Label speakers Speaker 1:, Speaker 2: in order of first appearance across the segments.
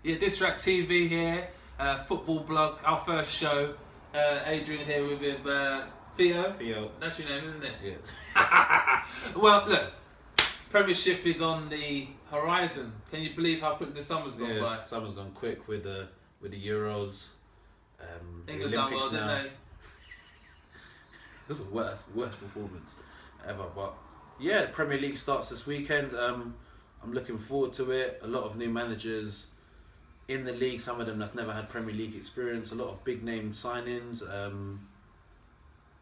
Speaker 1: Yeah, Distracttv here, football blog, our first show. Adrian here with Theo.
Speaker 2: Theo.
Speaker 1: That's your name, isn't it?
Speaker 2: Yeah.
Speaker 1: Well, look, Premiership is on the horizon. Can you believe how quick the summer's gone by?
Speaker 2: Summer's gone quick with the Euros. The
Speaker 1: England done
Speaker 2: Olympics
Speaker 1: well,
Speaker 2: now.
Speaker 1: didn't
Speaker 2: It's the worst performance ever. But yeah, the Premier League starts this weekend. I'm looking forward to it. A lot of new managers in the league. Some of them that's never had Premier League experience. A lot of big name signings.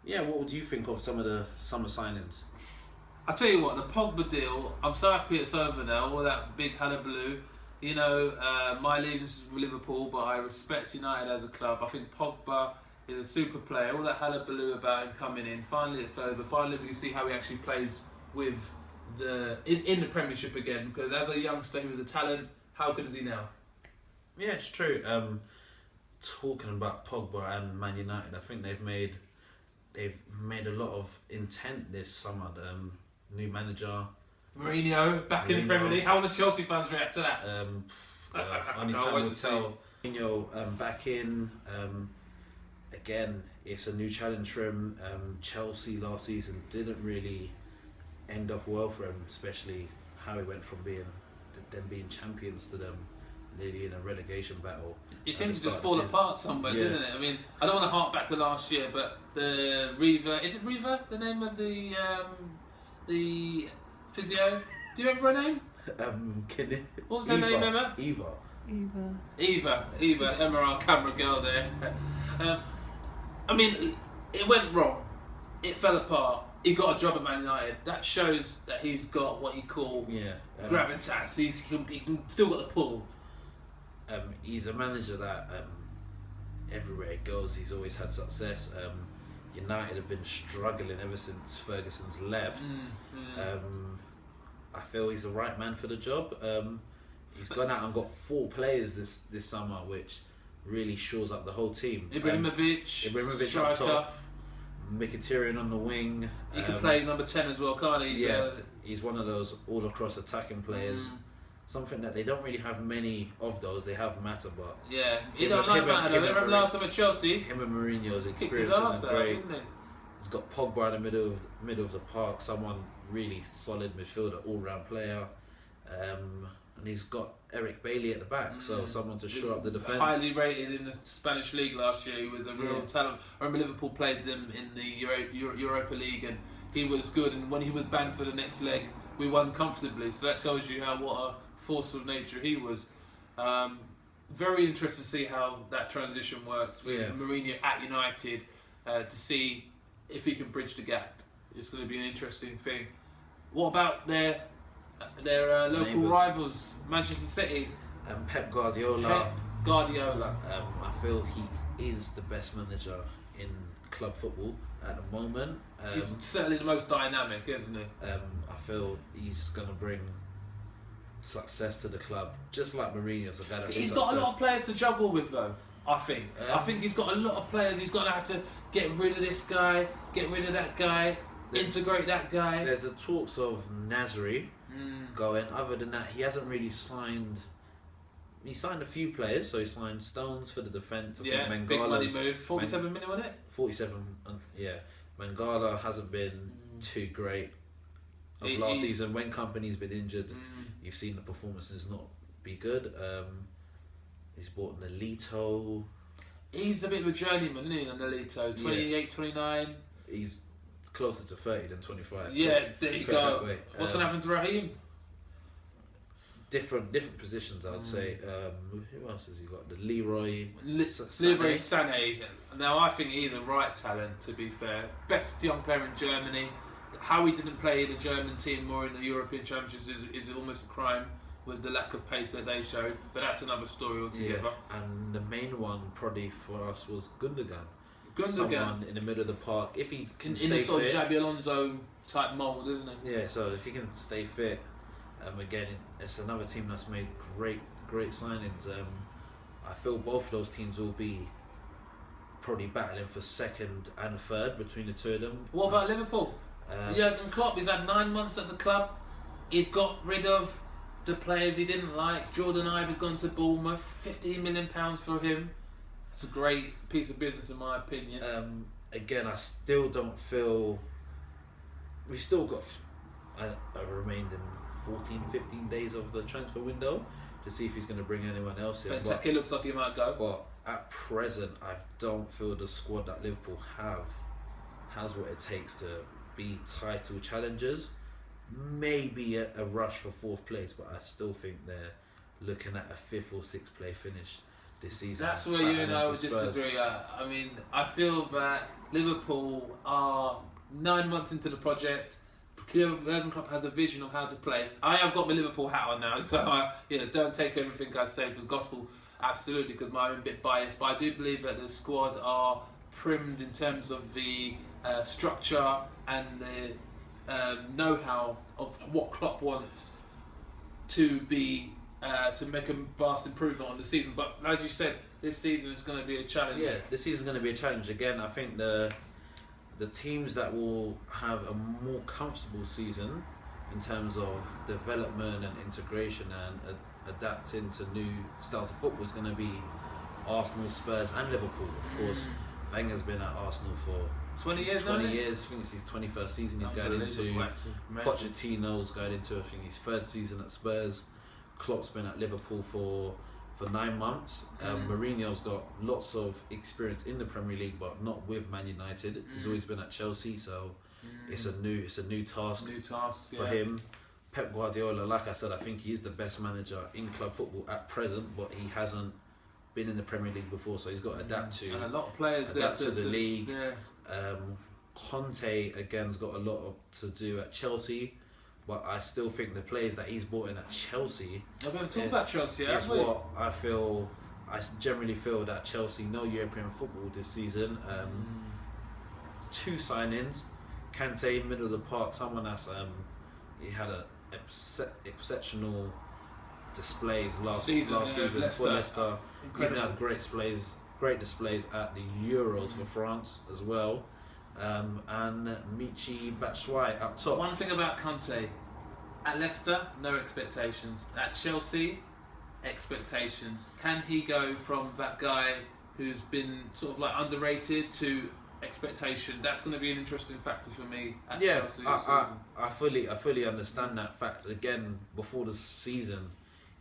Speaker 2: Yeah, what would you think of some of the summer signings?
Speaker 1: I tell you what, the Pogba deal, I'm so happy it's over now, all that big hullabaloo. You know, my allegiance is with Liverpool, but I respect United as a club. I think Pogba is a super player. All that hullabaloo about him coming in, finally it's over. Finally we can see how he actually plays with in the Premiership again, because as a youngster he was a talent. How good is he now?
Speaker 2: Yeah, it's true. Talking about Pogba and Man United, I think they've made a lot of intent this summer. New manager
Speaker 1: Mourinho back in the Premier League. How will the Chelsea fans react to that?
Speaker 2: Only time will tell. Mourinho back in. Again, it's a new challenge for him. Chelsea last season didn't really end up well for him, especially how he went from being champions to them nearly in a relegation battle.
Speaker 1: It seems to just fall apart somewhere, didn't it? I mean, I don't want to hark back to last year, but the Riva, is it Riva, the name of the physio? Do you remember her name? What was her name, Emma? Eva, Emma, our camera girl there. I mean, it went wrong. It fell apart. He got a job at Man United. That shows that he's got what you call gravitas. He can still got the pull.
Speaker 2: He's a manager that everywhere he goes, he's always had success. United have been struggling ever since Ferguson's left. I feel he's the right man for the job. He's gone out and got 4 players this summer, which really shores up the whole team.
Speaker 1: Ibrahimovic
Speaker 2: up top, Mkhitaryan on the wing.
Speaker 1: He can play number 10 as well, can't he?
Speaker 2: He's one of those all-across attacking players. Something that they don't really have many of those. They have Mata, but
Speaker 1: he don't like Mata. Remember last time at Chelsea?
Speaker 2: Him and Mourinho's experience isn't great. He's got Pogba in the middle of the park, someone really solid midfielder, all-round player, and he's got Eric Bailly at the back, so someone to shore up the defence.
Speaker 1: Highly rated in the Spanish league last year. He was a real talent. I remember Liverpool played them in the Europa League, and he was good. And when he was banned for the next leg, we won comfortably. So that tells you what a forceful nature he was. Very interested to see how that transition works with Mourinho at United, to see if he can bridge the gap. It's going to be an interesting thing. What about their local rivals, Manchester City?
Speaker 2: Pep Guardiola.
Speaker 1: I
Speaker 2: feel he is the best manager in club football at the moment.
Speaker 1: He's certainly the most dynamic, isn't he?
Speaker 2: I feel he's going to bring success to the club, just like Mourinho's.
Speaker 1: He's got a lot of players to juggle with, though. I think he's got a lot of players. He's going to have to get rid of this guy, get rid of that guy, integrate that guy.
Speaker 2: There's the talks of Nasri going. Other than that, he hasn't really signed. He signed a few players, so he signed Stones for the defence.
Speaker 1: Big money move. 47 million, wasn't it?
Speaker 2: 47. Mangala hasn't been too great of last season. When Company's been injured, you've seen the performances not be good. He's bought Nolito. He's
Speaker 1: a bit of a journeyman, isn't he, Nolito? 28, 29.
Speaker 2: He's closer to 30 than 25.
Speaker 1: Yeah, there you go. What's going to happen to Raheem?
Speaker 2: Different positions, I'd say. Who else has he got? The Leroy
Speaker 1: Sané. Now, I think he's a right talent, to be fair. Best young player in Germany. How he didn't play in the German team or in the European Championships is almost a crime with the lack of pace that they showed. But that's another story altogether.
Speaker 2: Yeah. And the main one probably for us was Gundogan. Someone in the middle of the park. If he can stay fit. In a sort of
Speaker 1: Xabi Alonso type mould, isn't it?
Speaker 2: Yeah, so if he can stay fit, again, it's another team that's made great signings. I feel both of those teams will be probably battling for second and third between the two of them.
Speaker 1: What about Liverpool? Jurgen Klopp, he's had 9 months at the club. He's got rid of the players he didn't like. Jordan Ivor's gone to Bournemouth, £15 million for him. It's a great piece of business in my opinion.
Speaker 2: Again, I still don't feel... We've still got remained in 14, 15 days of the transfer window to see if he's going to bring anyone else in.
Speaker 1: Benteke looks like he might go.
Speaker 2: But at present, I don't feel the squad that Liverpool has what it takes to be title challengers. Maybe a rush for 4th place, but I still think they're looking at a 5th or 6th place finish this season.
Speaker 1: That's where you and I would disagree. I mean, I feel that Liverpool are 9 months into the project. Jurgen Klopp has a vision of how to play. I have got my Liverpool hat on now, so don't take everything I say for gospel, absolutely, because I'm a bit biased. But I do believe that the squad are primed in terms of the structure and the know-how of what Klopp wants to be to make a vast improvement on the season. But as you said, this season is going to be a challenge.
Speaker 2: Yeah, this season is going to be a challenge again. I think the teams that will have a more comfortable season in terms of development and integration and adapting to new styles of football is going to be Arsenal, Spurs and Liverpool. Of course, Wenger's been at Arsenal for
Speaker 1: 20 years.
Speaker 2: 20 years. I think it's his 21st season he's going into. Pochettino's going into, I think, his 3rd season at Spurs. Klopp's been at Liverpool for 9 months. Mourinho's got lots of experience in the Premier League, but not with Man United. He's always been at Chelsea, so it's a new task. For him. Pep Guardiola, like I said, I think he is the best manager in club football at present, but he hasn't been in the Premier League before, so he's got to adapt to.
Speaker 1: And a lot of players
Speaker 2: adapt to the league. Conte again's got a lot to do at Chelsea. But I still think the players that he's brought in at Chelsea...
Speaker 1: I'm going to talk about Chelsea,
Speaker 2: is what I feel... I generally feel that Chelsea, no European football this season. 2 signings. Kante, middle of the park, someone that's... he had an exceptional displays last season for Leicester. Even had great displays at the Euros for France as well. And Michy Batshuayi up top.
Speaker 1: One thing about Conte, at Leicester, no expectations. At Chelsea, expectations. Can he go from that guy who's been sort of like underrated to expectation? That's going to be an interesting factor for me at Chelsea this season.
Speaker 2: I fully understand that fact. Again, before the season,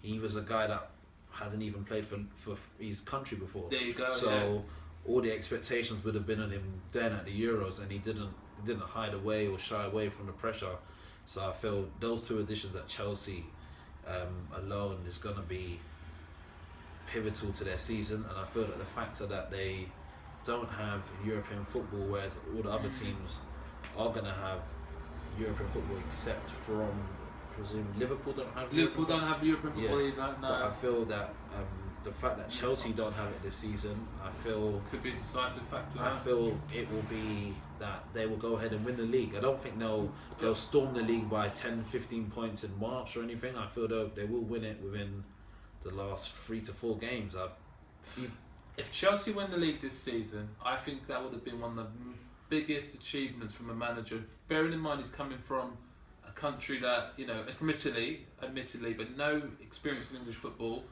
Speaker 2: he was a guy that hasn't even played for his country before.
Speaker 1: There you go.
Speaker 2: So all the expectations would have been on him then at the Euros, and he didn't hide away or shy away from the pressure. So I feel those 2 additions at Chelsea alone is going to be pivotal to their season. And I feel that the factor that they don't have European football, whereas all the other teams are going to have European football, except from, I presume, Liverpool don't have
Speaker 1: European football either. No.
Speaker 2: But I feel that the fact that Chelsea don't have it this season, I feel
Speaker 1: could be a decisive factor.
Speaker 2: I feel it will be that they will go ahead and win the league. I don't think they'll storm the league by 10, 15 points in March or anything. I feel they will win it within the last 3 to 4 games.
Speaker 1: If Chelsea win the league this season, I think that would have been one of the biggest achievements from a manager. Bearing in mind he's coming from a country that, from Italy, admittedly, but no experience in English football.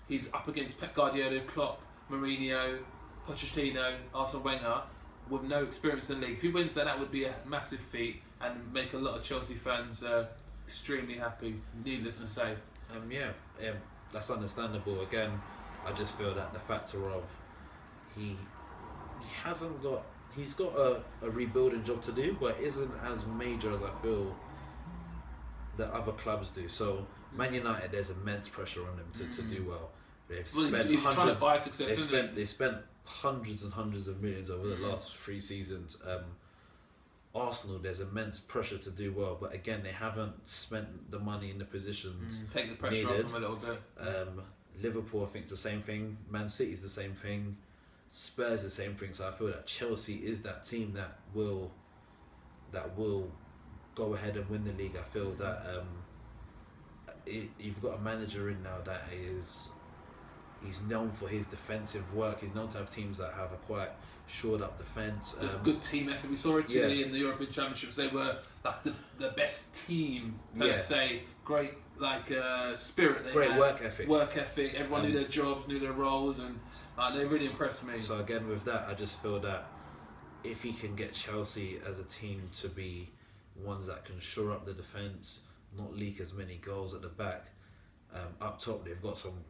Speaker 1: He's up against Pep Guardiola, Klopp, Mourinho, Pochettino, Arsene Wenger, with no experience in the league. If he wins that would be a massive feat and make a lot of Chelsea fans extremely happy, needless to say.
Speaker 2: That's understandable. Again, I just feel that the factor of he's got a rebuilding job to do, but isn't as major as I feel that other clubs do. So Man United, there's immense pressure on them to do well. They've spent hundreds and hundreds of millions over the last 3 seasons. Arsenal, there's immense pressure to do well, but again, they haven't spent the money in the positions
Speaker 1: take the pressure
Speaker 2: needed.
Speaker 1: off them a little bit.
Speaker 2: Liverpool, I think, is the same thing. Man City is the same thing. Spurs the same thing. So I feel that Chelsea is that team that will go ahead and win the league. I feel that you've got a manager in now that he's known for his defensive work. He's known to have teams that have a quite shored up defence.
Speaker 1: Good team effort. We saw Italy in the European Championships. They were like the best team, let's say. Great spirit. They
Speaker 2: Great
Speaker 1: had.
Speaker 2: work ethic.
Speaker 1: Work ethic. Everyone knew their jobs, knew their roles, and they really impressed me.
Speaker 2: So again, with that, I just feel that if he can get Chelsea as a team to be ones that can shore up the defence, not leak as many goals at the back, up top they've got some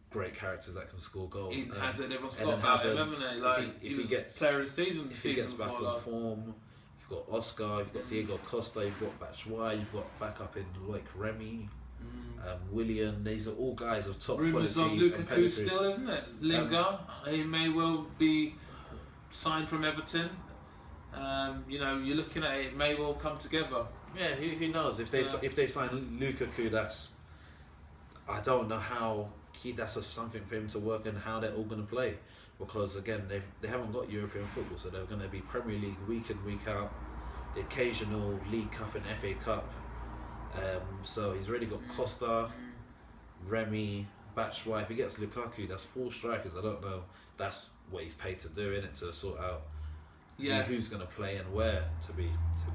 Speaker 2: great characters that can score goals.
Speaker 1: Eden Hazard, everyone's forgot about him, haven't they? Like, if he gets player of the season,
Speaker 2: if he gets back on form, you've got Oscar, you've got Diego Costa, you've got Batshuayi, you've got backup in Loic Remy, Willian. These are all guys of top
Speaker 1: rumours
Speaker 2: quality.
Speaker 1: Rumours on Lukaku still, isn't it? Lingard, he may well be signed from Everton. You're looking at it may well come together.
Speaker 2: Yeah, who knows? If they sign Lukaku, that's, I don't know how that's something for him to work and how they're all going to play, because again they haven't got European football, so they're going to be Premier League week in week out, the occasional League Cup and FA Cup. So he's already got Costa, Remy, Batshuayi. If he gets Lukaku, that's 4 strikers. I don't know. That's what he's paid to do, innit? To sort out who's going to play and where. To be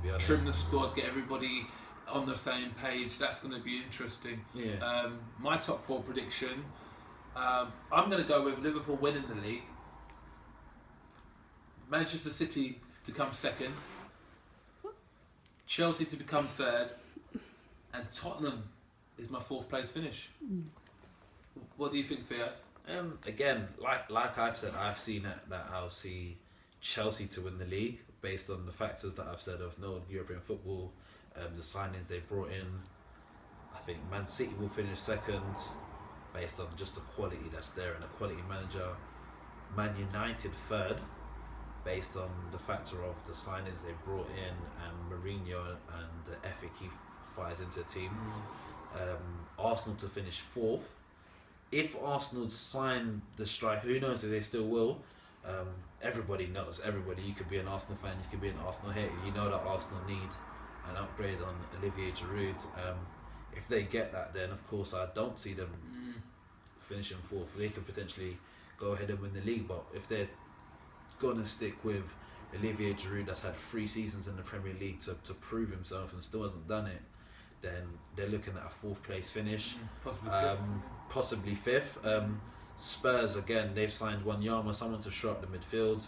Speaker 2: honest,
Speaker 1: trim the squad, get everybody on the same page. That's going to be interesting.
Speaker 2: Yeah.
Speaker 1: My top 4 prediction. I'm going to go with Liverpool winning the league, Manchester City to come second, Chelsea to become third, and Tottenham is my 4th place finish. What do you think, Theo?
Speaker 2: Again, like I've said, I've seen that I'll see Chelsea to win the league based on the factors that I've said of no European football, the signings they've brought in. I think Man City will finish second based on just the quality that's there and a quality manager. Man United third based on the factor of the signings they've brought in and Mourinho and the ethic he fires into a team. Arsenal to finish 4th. If Arsenal sign the striker, who knows if they still will. Everybody knows. You could be an Arsenal fan, you could be an Arsenal hater. You know that Arsenal need an upgrade on Olivier Giroud. If they get that, then of course I don't see them finishing 4th. They could potentially go ahead and win the league, but if they're going to stick with Olivier Giroud, that's had 3 seasons in the Premier League to prove himself and still hasn't done it, then they're looking at a 4th place finish, possibly 5th. Spurs, again, they've signed Wanyama, someone to shore up the midfield,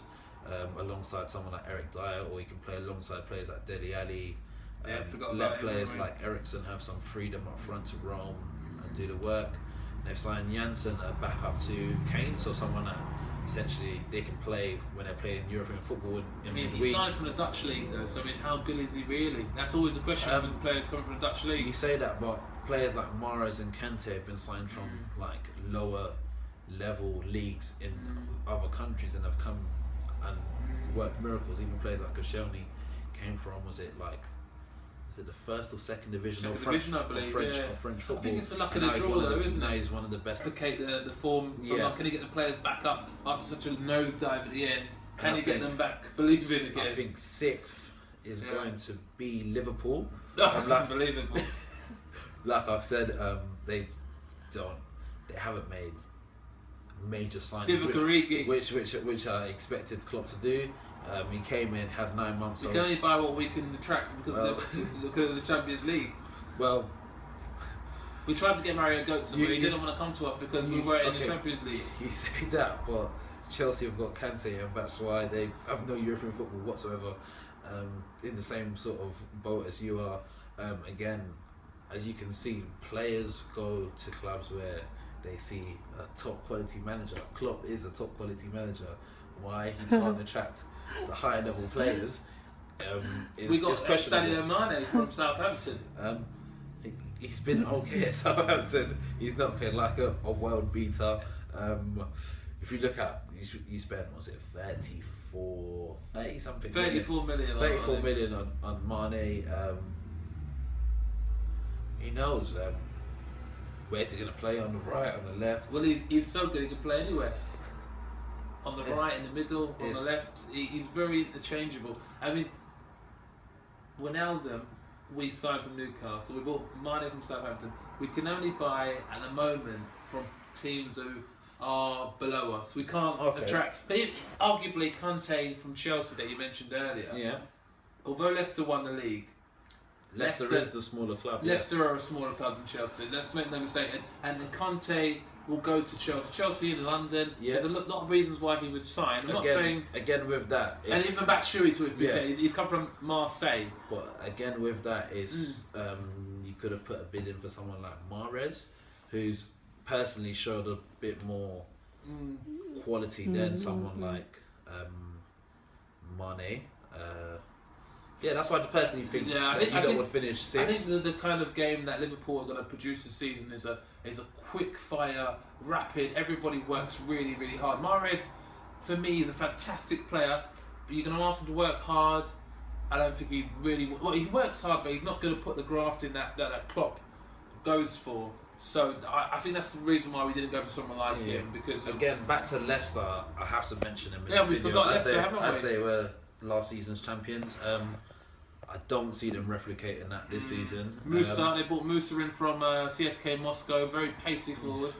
Speaker 2: alongside someone like Eric Dyer, or he can play alongside players like Dele Alli. Let players like Ericsson have some freedom up front to roam and do the work. And they've signed Janssen, a backup to Kane, so someone that potentially they can play when they're playing European football in midweek.
Speaker 1: He signed from the Dutch league though, so how good is he really? That's always a question having players coming from the Dutch league. You
Speaker 2: say that, but players like Mahrez and Kante have been signed from lower level leagues in other countries and have come and worked miracles. Even players like Koscielny came from, is it the 1st or 2nd division of French football?
Speaker 1: I think it's the luck of the draw though, isn't it?
Speaker 2: Now he's one of the best.
Speaker 1: Replicate the form. Can he get the players back up after such a nosedive at the end? Can he get them back believing again?
Speaker 2: I think 6th is going to be Liverpool.
Speaker 1: That's unbelievable.
Speaker 2: Like I've said, they haven't made major signings, which I expected Klopp to do. He came in, had 9 months.
Speaker 1: You can only buy what we can attract because of the Champions League.
Speaker 2: Well,
Speaker 1: we tried to get Mario Götze, but he didn't want to come to us because we were in the Champions League.
Speaker 2: You say that, but Chelsea have got Kante, and that's why they have no European football whatsoever. In the same sort of boat as you are. Again, as you can see, players go to clubs where they see a top quality manager. Klopp is a top quality manager. Why he can't attract the higher level players
Speaker 1: we got Sadio Mane from Southampton.
Speaker 2: He's been okay at Southampton. He's not been like a world beater. If you look at, he spent, was it 34 million on Mane. He knows where's he going to play, on the right, on the left.
Speaker 1: Well, he's so good he can play anywhere. On the right, in the middle, on the left. He's very interchangeable. I mean, Wijnaldum, we signed from Newcastle. We bought Mane from Southampton. We can only buy, at the moment, from teams who are below us. We can't attract... But arguably, Kante from Chelsea that you mentioned earlier, although Leicester won the league,
Speaker 2: Leicester is the smaller club.
Speaker 1: Leicester are a smaller club than Chelsea. Let's make no mistake. And Conte will go to Chelsea. Chelsea in London. Yeah. There's a lot of reasons why he would sign. I'm not saying
Speaker 2: again with that.
Speaker 1: And even Batshuayi to be fair, he's come from Marseille.
Speaker 2: But again with that is you could have put a bid in for someone like Mahrez, who's personally showed a bit more quality than someone like Mane. Yeah, that's why I personally think that would finish sixth.
Speaker 1: I think the kind of game that Liverpool are going to produce this season is a quick fire, rapid. Everybody works really, really hard. Mahrez, for me, is a fantastic player, but you're going to ask him to work hard. I don't think he really. Well, he works hard, but he's not going to put the graft in that Klopp goes for. So I think that's the reason why we didn't go for someone like him. Because
Speaker 2: again, back to Leicester, I have to mention him.
Speaker 1: We forgot Leicester, haven't we?
Speaker 2: As they were last season's champions. I don't see them replicating that this season.
Speaker 1: Musa, they bought Musa in from CSK Moscow, very pacey forward.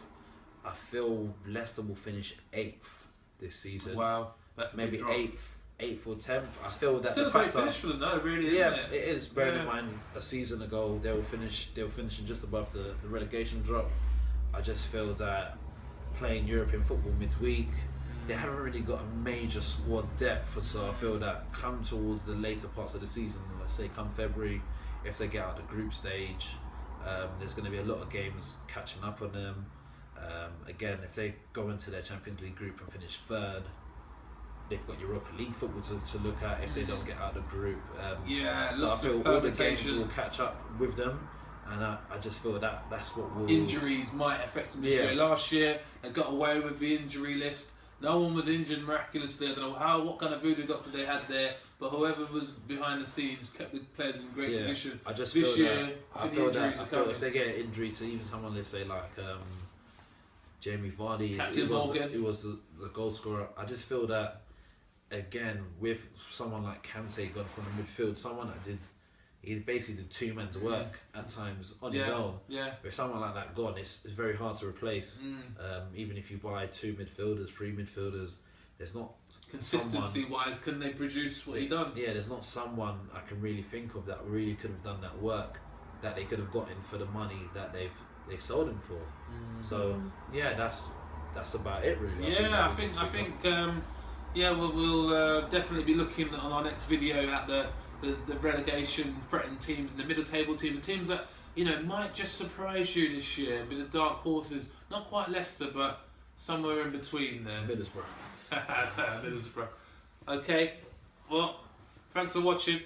Speaker 2: I feel Leicester will finish 8th this season.
Speaker 1: Wow, that's
Speaker 2: maybe
Speaker 1: a big drop.
Speaker 2: 8th or 10th. I feel that
Speaker 1: still a great finish for them, though. Really, isn't it?
Speaker 2: It is. Bearing in mind, a season ago they were finishing just above the relegation drop. I just feel that playing European football midweek, they haven't really got a major squad depth, so I feel that come towards the later parts of the season, let's say come February, if they get out the group stage, there's going to be a lot of games catching up on them. Again, if they go into their Champions League group and finish 3rd, they've got Europa League football to look at if they don't get out of the group. So I feel all the games will catch up with them. And I just feel that's what will...
Speaker 1: Injuries might affect them this year. Last year, they got away with the injury list. No one was injured miraculously. I don't know what kind of voodoo doctor they had there, but whoever was behind the scenes kept the players in great condition.
Speaker 2: I just feel that. I feel if they get an injury to even someone, let's say like Jamie Vardy, who was the goal scorer, I just feel that again with someone like Kante gone from the midfield, someone that he basically did 2 men's work at times on his own. Yeah. With someone like that gone, it's very hard to replace. Even if you buy 2 midfielders, 3 midfielders, there's not
Speaker 1: consistency-wise. Can they produce what he done?
Speaker 2: Yeah, there's not someone I can really think of that really could have done that work that they could have gotten for the money that they sold him for. So yeah, that's about it really.
Speaker 1: Yeah, I think we'll definitely be looking on our next video at the relegation threatened teams and the middle table team, the teams that might just surprise you this year, a bit of dark horses, not quite Leicester but somewhere in between there.
Speaker 2: Middlesbrough.
Speaker 1: Middlesbrough. Okay, well, thanks for watching.